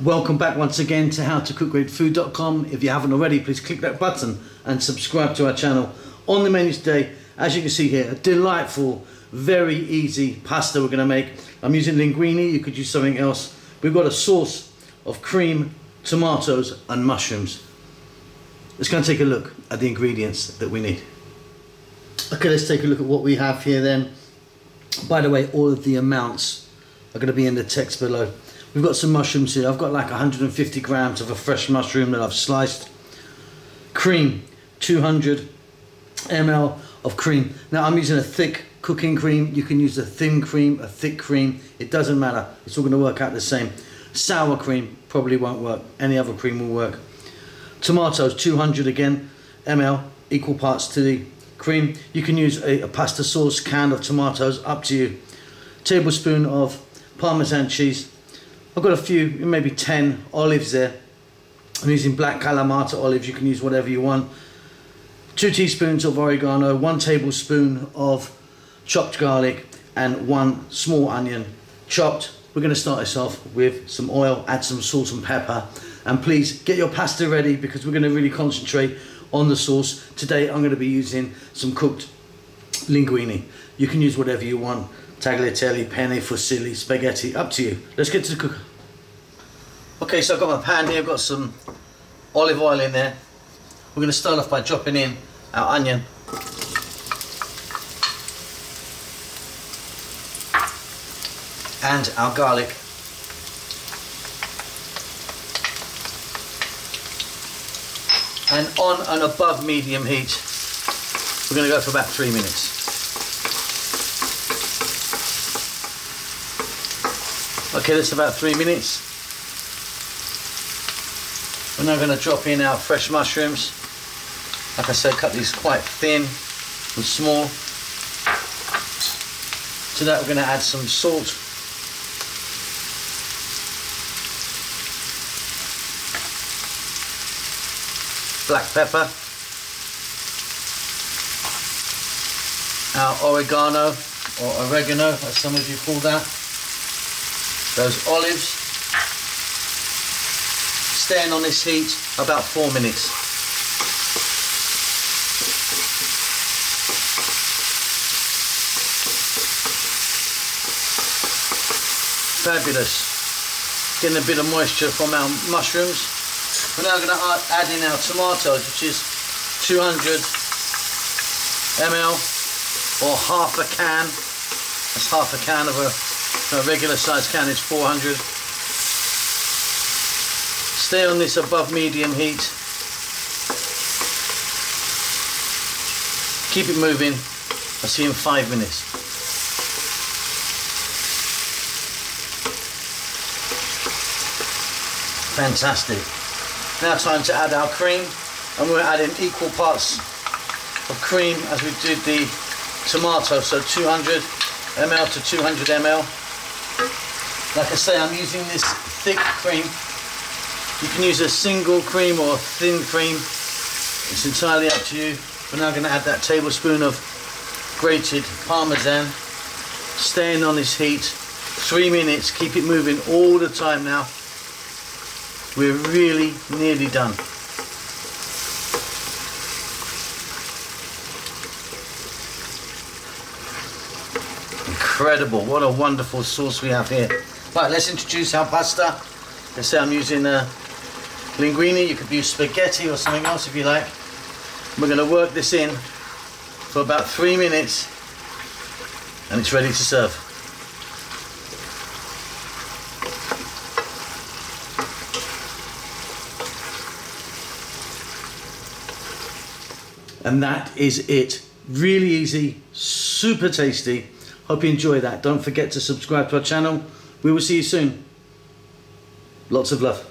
Welcome back once again to howtocookgreatfood.com. If you haven't already, please click that button and subscribe to our channel. On the menu today, as you can see here, a delightful, very easy pasta we're going to make. I'm using linguine, you could use something else. We've got a sauce of cream, tomatoes and mushrooms. Let's go and take a look at the ingredients that we need. Okay, let's take a look at what we have here then. By the way, all of the amounts are going to be in the text below. We've got some mushrooms here. I've got like 150 grams of a fresh mushroom that I've sliced. Cream, 200 ml of cream. Now I'm using a thick cooking cream. You can use a thin cream, a thick cream. It doesn't matter. It's all going to work out the same. Sour cream probably won't work. Any other cream will work. Tomatoes, 200 again ml, equal parts to the cream. You can use a pasta sauce can of tomatoes, up to you. Tablespoon of Parmesan cheese. I've got a few, maybe 10 olives there. I'm using black Kalamata olives, you can use whatever you want. 2 teaspoons of oregano, 1 tablespoon of chopped garlic, and 1 small onion chopped. We're going to start this off with some oil, add some salt and pepper, and please get your pasta ready because we're going to really concentrate on the sauce. Today I'm going to be using some cooked linguine. You can use whatever you want. Tagliatelle, penne, fusilli, spaghetti, up to you. Let's get to the cooker. Okay, so I've got my pan here, I've got some olive oil in there. We're going to start off by dropping in our onion. And our garlic. And on and above medium heat, we're going to go for about 3 minutes. Okay, that's about 3 minutes. We're now going to drop in our fresh mushrooms. Like I said, cut these quite thin and small. To that we're going to add some salt. Black pepper. Our oregano, or oregano as some of you call that. Those olives, staying on this heat about 4 minutes. Fabulous. Getting a bit of moisture from our mushrooms. We're now going to add in our tomatoes, which is 200 ml or half a can. That's half a can of a regular size can is 400. Stay on this above medium heat. Keep it moving. I'll see you in 5 minutes. Fantastic. Now time to add our cream, and we're adding equal parts of cream as we did the tomato, so 200 ml to 200 ml. Like I say, I'm using this thick cream. You can use a single cream or a thin cream. It's entirely up to you. We're now going to add that tablespoon of grated Parmesan. Staying on this heat, 3 minutes. Keep it moving all the time now. We're really nearly done. Incredible, what a wonderful sauce we have here. Right, let's introduce our pasta. Let's say I'm using linguine. You could use spaghetti or something else if you like. We're going to work this in for about 3 minutes and it's ready to serve. And that is it. Really easy, super tasty. Hope you enjoy that. Don't forget to subscribe to our channel. We will see you soon. Lots of love.